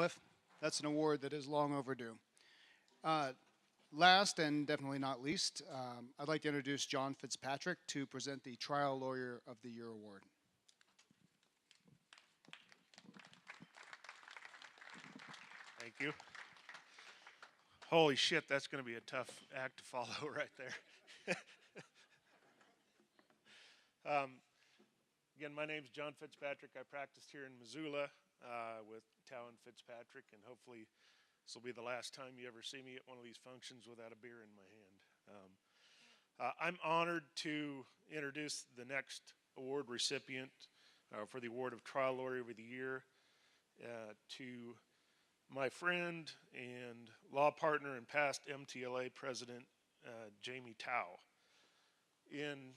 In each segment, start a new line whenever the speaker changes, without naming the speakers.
Cliff. That's an award that is long overdue. Uh, Last and definitely not least, I'd like to introduce John Fitzpatrick to present the Trial Lawyer of the Year award.
Thank you. Holy shit, that's going to be a tough act to follow right there. Again, my name's John Fitzpatrick. I practiced here in Missoula with Tao and Fitzpatrick, and hopefully this will be the last time you ever see me at one of these functions without a beer in my hand. I'm honored to introduce the next award recipient for the award of Trial Lawyer of the Year to my friend and law partner and past MTLA president, Jamie Tao. In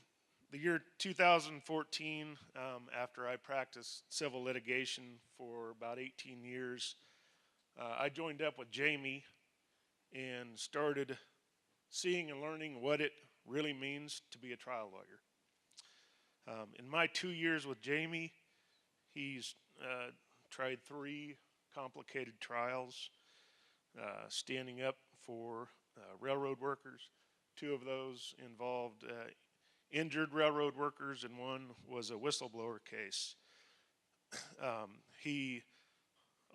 the year 2014, after I practiced civil litigation for about 18 years, I joined up with Jamie and started seeing and learning what it really means to be a trial lawyer. In my 2 years with Jamie, he's tried 3 complicated trials, standing up for railroad workers. 2 of those involved injured railroad workers, and 1 was a whistleblower case. He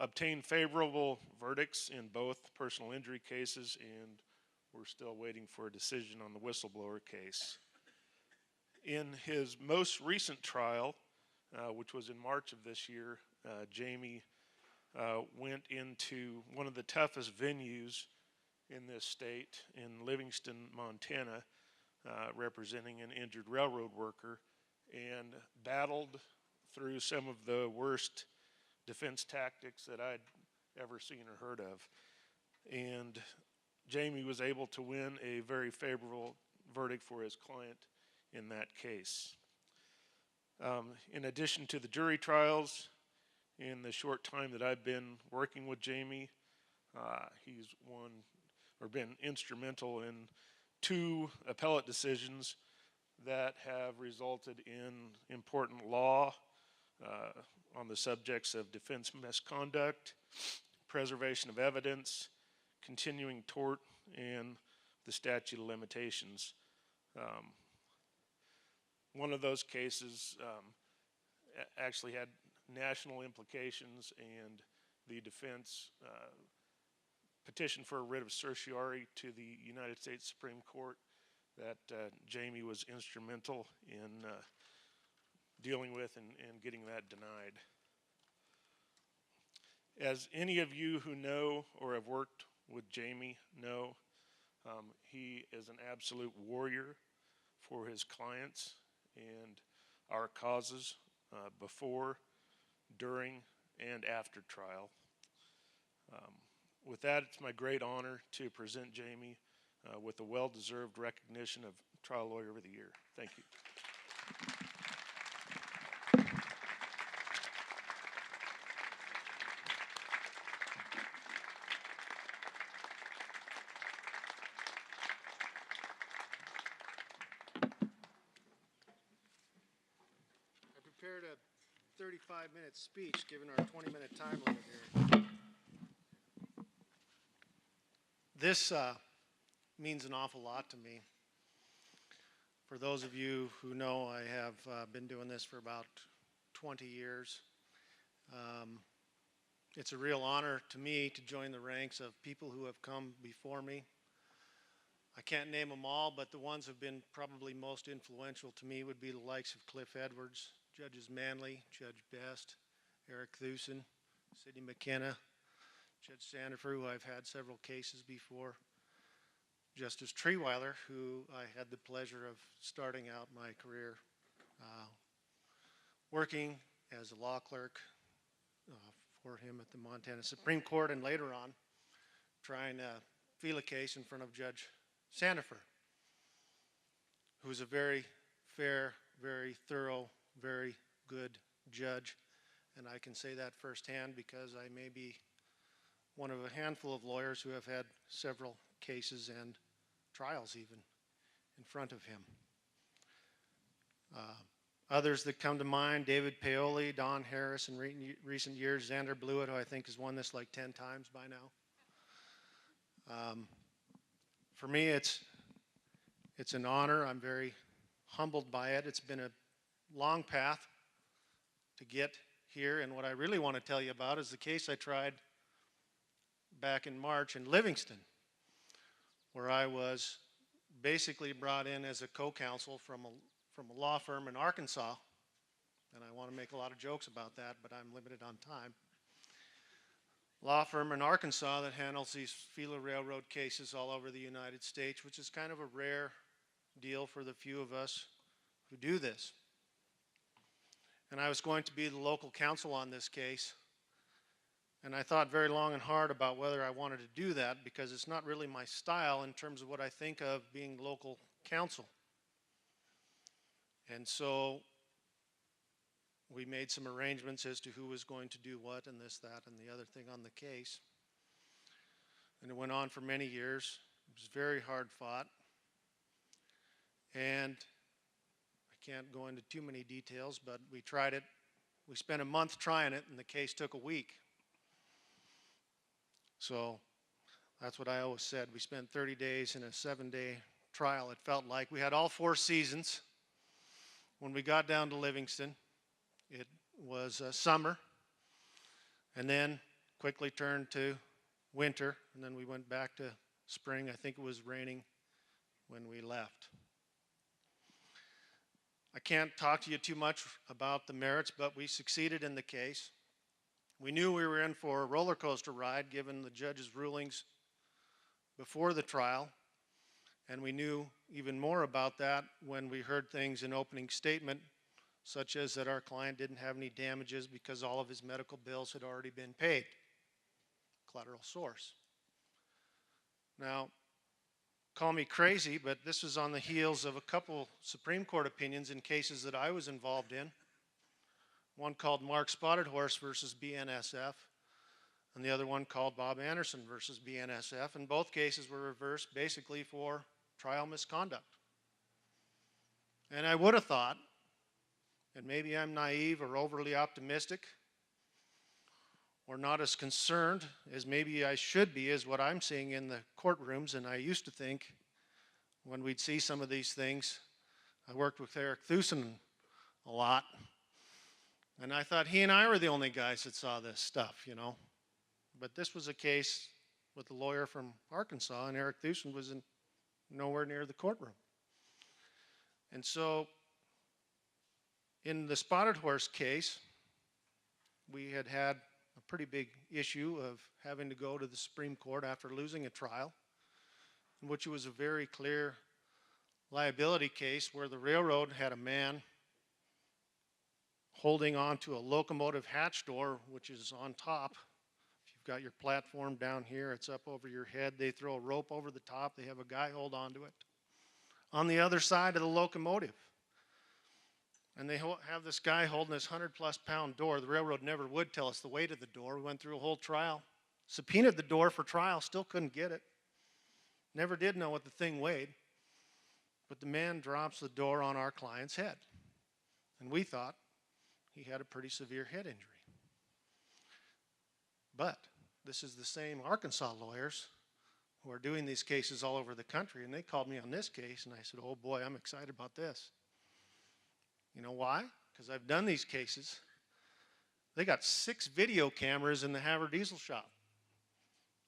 obtained favorable verdicts in both personal injury cases, and we're still waiting for a decision on the whistleblower case. In his most recent trial, which was in March of this year, Jamie went into one of the toughest venues in this state, in Livingston, Montana, representing an injured railroad worker, and battled through some of the worst defense tactics that I'd ever seen or heard of. And Jamie was able to win a very favorable verdict for his client in that case. In addition to the jury trials, in the short time that I've been working with Jamie, he's won or been instrumental in 2 appellate decisions that have resulted in important law on the subjects of defense misconduct, preservation of evidence, continuing tort, and the statute of limitations. One of those cases actually had national implications, and the defense petitioned for a writ of certiorari to the United States Supreme Court that Jamie was instrumental in dealing with and getting that denied. As any of you who know or have worked with Jamie know, he is an absolute warrior for his clients and our causes before, during, and after trial. With that, it's my great honor to present Jamie with a well-deserved recognition of Trial Lawyer of the Year. Thank you.
I prepared a 35-minute speech given our 20-minute time limit here. This means an awful lot to me. For those of you who know, I have been doing this for about 20 years. It's a real honor to me to join the ranks of people who have come before me. I can't name them all, but the ones who have been probably most influential to me would be the likes of Cliff Edwards, Judges Manley, Judge Best, Eric Thusen, Sidney McKenna, Judge Sandifer, who I've had several cases before, Justice Treeweiler, who I had the pleasure of starting out my career working as a law clerk for him at the Montana Supreme Court, and later on trying a FELA case in front of Judge Sandifer, who's a very fair, very thorough, very good judge. And I can say that firsthand because I may be one of a handful of lawyers who have had several cases and trials even in front of him. Others that come to mind, David Paoli, Don Harris in recent years, Xander Blewett, who I think has won this like 10 times by now. For me, it's an honor. I'm very humbled by it. It's been a long path to get here, and what I really want to tell you about is the case I tried back in March in Livingston, where I was basically brought in as a co-counsel from a law firm in Arkansas, and I want to make a lot of jokes about that, but I'm limited on time. Law firm in Arkansas that handles these Fila Railroad cases all over the United States, which is kind of a rare deal for the few of us who do this. And I was going to be the local counsel on this case, and I thought very long and hard about whether I wanted to do that because it's not really my style in terms of what I think of being local counsel. And so we made some arrangements as to who was going to do what and this, that, and the other thing on the case. And it went on for many years. It was very hard fought. And I can't go into too many details, but we tried it. We spent a month trying it, and the case took a week. So that's what I always said. We spent 30 days in a 7-day trial, it felt like. We had all 4 seasons. When we got down to Livingston, it was summer, and then quickly turned to winter, and then we went back to spring. I think it was raining when we left. I can't talk to you too much about the merits, but we succeeded in the case. We knew we were in for a roller coaster ride given the judge's rulings before the trial, and we knew even more about that when we heard things in opening statement, such as that our client didn't have any damages because all of his medical bills had already been paid. Collateral source. Now, call me crazy, but this was on the heels of a couple Supreme Court opinions in cases that I was involved in. One called Mark Spotted Horse versus BNSF, and the other one called Bob Anderson versus BNSF, and both cases were reversed basically for trial misconduct. And I would have thought, and maybe I'm naive or overly optimistic, or not as concerned as maybe I should be as what I'm seeing in the courtrooms, and I used to think when we'd see some of these things, I worked with Eric Thusen a lot, and I thought he and I were the only guys that saw this stuff, you know. But this was a case with a lawyer from Arkansas, and Eric Thusen was nowhere near the courtroom. And so in the Spotted Horse case, we had a pretty big issue of having to go to the Supreme Court after losing a trial, in which it was a very clear liability case where the railroad had a man holding on to a locomotive hatch door, which is on top. If you've got your platform down here, it's up over your head. They throw a rope over the top. They have a guy hold on to it. On the other side of the locomotive. And they have this guy holding this 100-plus pound door. The railroad never would tell us the weight of the door. We went through a whole trial, subpoenaed the door for trial, still couldn't get it. Never did know what the thing weighed. But the man drops the door on our client's head. And we thought he had a pretty severe head injury. But this is the same Arkansas lawyers who are doing these cases all over the country, and they called me on this case, and I said, oh boy, I'm excited about this. You know why? Because I've done these cases. They got 6 video cameras in the Haver Diesel shop.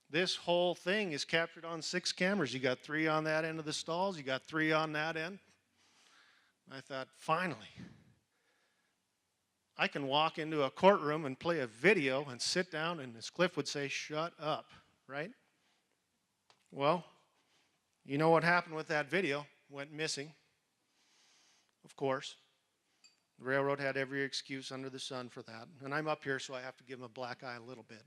This whole thing is captured on 6 cameras. You got 3 on that end of the stalls, you got 3 on that end. I thought, finally, I can walk into a courtroom and play a video and sit down, and as Cliff would say, shut up, right? Well, you know what happened with that video? Went missing, of course. The railroad had every excuse under the sun for that. And I'm up here, so I have to give them a black eye a little bit.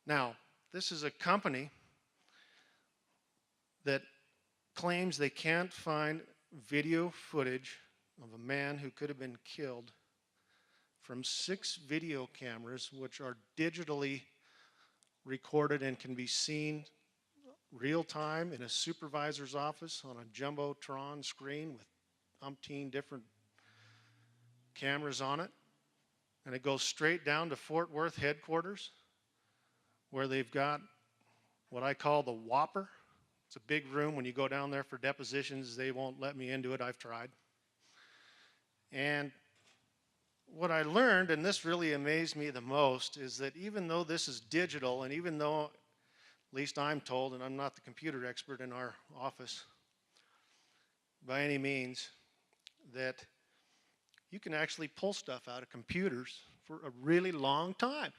Now, this is a company that claims they can't find video footage of a man who could have been killed from 6 video cameras, which are digitally recorded and can be seen real time in a supervisor's office on a jumbotron screen with umpteen different cameras on it, and it goes straight down to Fort Worth headquarters, where they've got what I call the Whopper. It's a big room. When you go down there for depositions, they won't let me into it. I've tried. And what I learned, and this really amazed me the most, is that even though this is digital, and even though, at least I'm told, and I'm not the computer expert in our office by any means, that you can actually pull stuff out of computers for a really long time.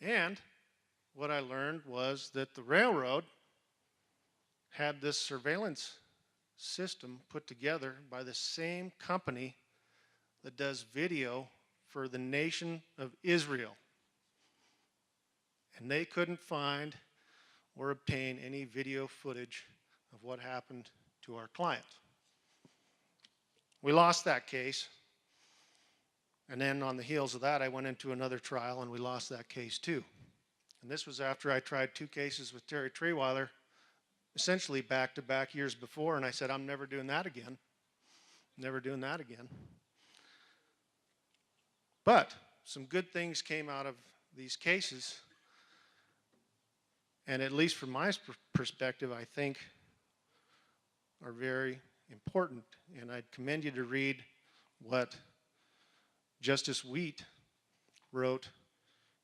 And what I learned was that the railroad had this surveillance system put together by the same company that does video for the nation of Israel. And they couldn't find or obtain any video footage of what happened to our client. We lost that case. And then on the heels of that, I went into another trial and we lost that case too. And this was after I tried 2 cases with Terry Treeweiler, essentially back-to-back years before, and I said, I'm never doing that again. Never doing that again. But some good things came out of these cases, and at least from my perspective, I think are very important. And I'd commend you to read what Justice Wheat wrote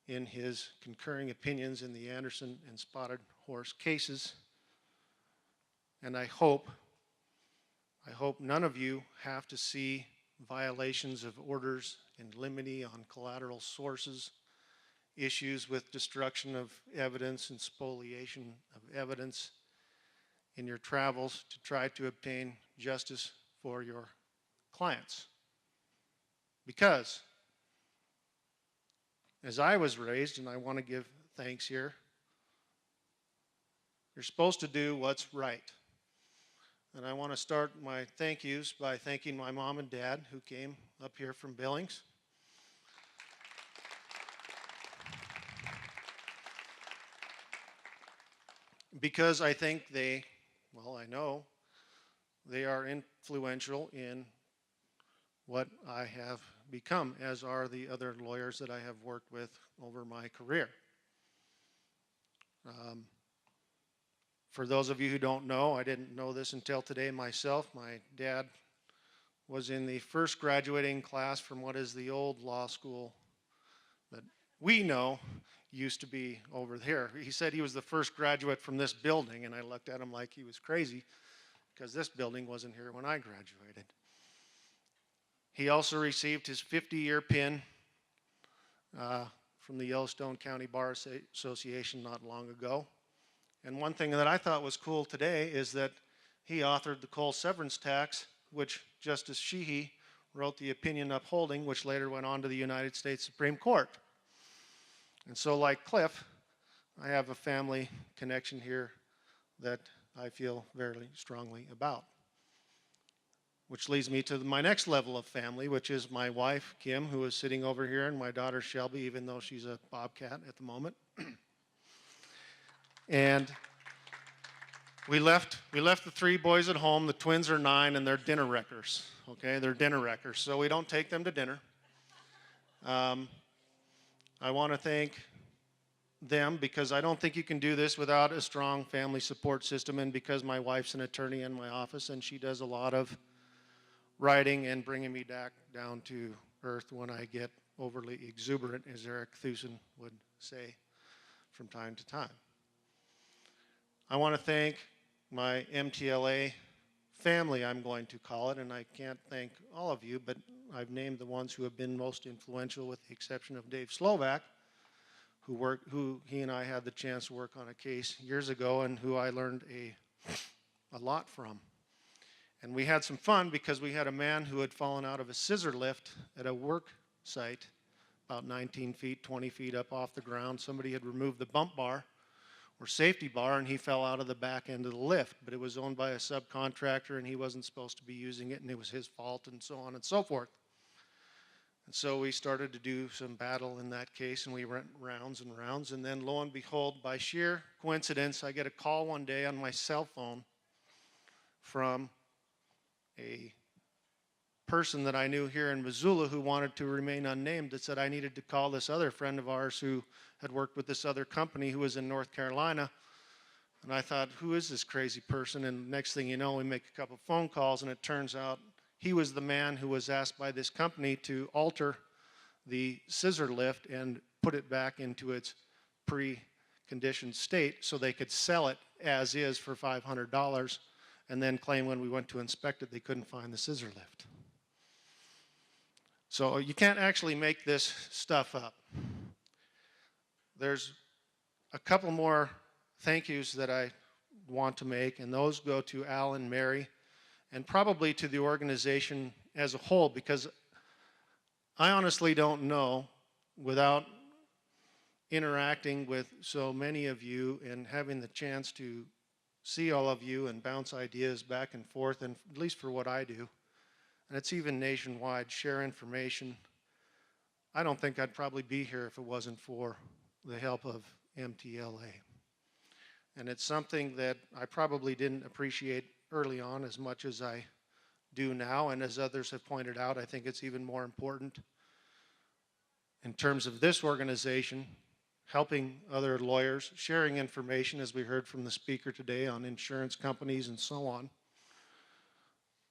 in his concurring opinions in the Anderson and Spotted Horse cases. And I hope none of you have to see violations of orders in limine on collateral sources, issues with destruction of evidence and spoliation of evidence in your travels to try to obtain justice for your clients. Because, as I was raised, and I want to give thanks here, you're supposed to do what's right. And I want to start my thank yous by thanking my mom and dad who came up here from Billings. Because I think I know they are influential in what I have become, as are the other lawyers that I have worked with over my career. For those of you who don't know, I didn't know this until today myself. My dad was in the first graduating class from what is the old law school that we know used to be over here. He said he was the first graduate from this building, and I looked at him like he was crazy because this building wasn't here when I graduated. He also received his 50-year pin from the Yellowstone County Bar Association not long ago. And one thing that I thought was cool today is that he authored the coal severance tax, which Justice Sheehy wrote the opinion upholding, which later went on to the United States Supreme Court. And so, like Cliff, I have a family connection here that I feel very strongly about. Which leads me to my next level of family, which is my wife, Kim, who is sitting over here, and my daughter, Shelby, even though she's a bobcat at the moment. And we left the 3 boys at home. The twins are 9, and they're dinner wreckers. Okay, they're dinner wreckers, so we don't take them to dinner. I want to thank them because I don't think you can do this without a strong family support system, and because my wife's an attorney in my office, and she does a lot of writing and bringing me back down to earth when I get overly exuberant, as Eric Thusen would say from time to time. I want to thank my MTLA family, I'm going to call it, and I can't thank all of you, but I've named the ones who have been most influential, with the exception of Dave Slovak, who he and I had the chance to work on a case years ago, and who I learned a lot from. And we had some fun because we had a man who had fallen out of a scissor lift at a work site about 19 feet, 20 feet up off the ground. Somebody had removed the bump bar or safety bar, and he fell out of the back end of the lift. But it was owned by a subcontractor, and he wasn't supposed to be using it, and it was his fault, and so on and so forth. And so we started to do some battle in that case, and we went rounds and rounds. And then, lo and behold, by sheer coincidence, I get a call one day on my cell phone from a person that I knew here in Missoula who wanted to remain unnamed that said I needed to call this other friend of ours who had worked with this other company who was in North Carolina. And I thought, who is this crazy person? And next thing you know, we make a couple phone calls, and it turns out he was the man who was asked by this company to alter the scissor lift and put it back into its pre-conditioned state so they could sell it as is for $500, and then claim when we went to inspect it they couldn't find the scissor lift. So you can't actually make this stuff up. There's a couple more thank yous that I want to make, and those go to Al and Mary, and probably to the organization as a whole, because I honestly don't know, without interacting with so many of you and having the chance to see all of you and bounce ideas back and forth, and at least for what I do, and it's even nationwide, share information. I don't think I'd probably be here if it wasn't for the help of MTLA. And it's something that I probably didn't appreciate early on as much as I do now, and as others have pointed out, I think it's even more important in terms of this organization, helping other lawyers, sharing information, as we heard from the speaker today, on insurance companies and so on,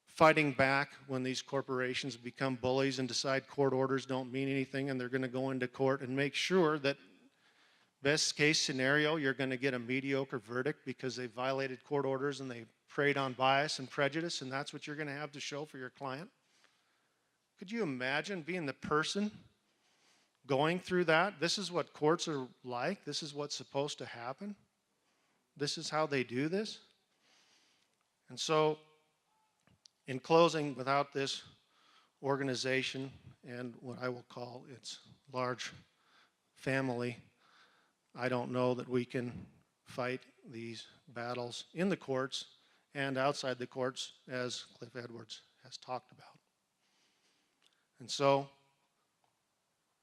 fighting back when these corporations become bullies and decide court orders don't mean anything and they're going to go into court, and make sure that best case scenario, you're going to get a mediocre verdict because they violated court orders and they preyed on bias and prejudice, and that's what you're going to have to show for your client. Could you imagine being the person going through that? This is what courts are like. This is what's supposed to happen. This is how they do this. And so, in closing, without this organization and what I will call its large family, I don't know that we can fight these battles in the courts and outside the courts, as Cliff Edwards has talked about. And so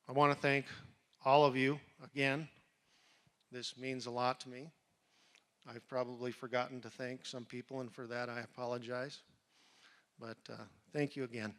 I want to thank all of you again. This means a lot to me. I've probably forgotten to thank some people, and for that I apologize. But thank you again.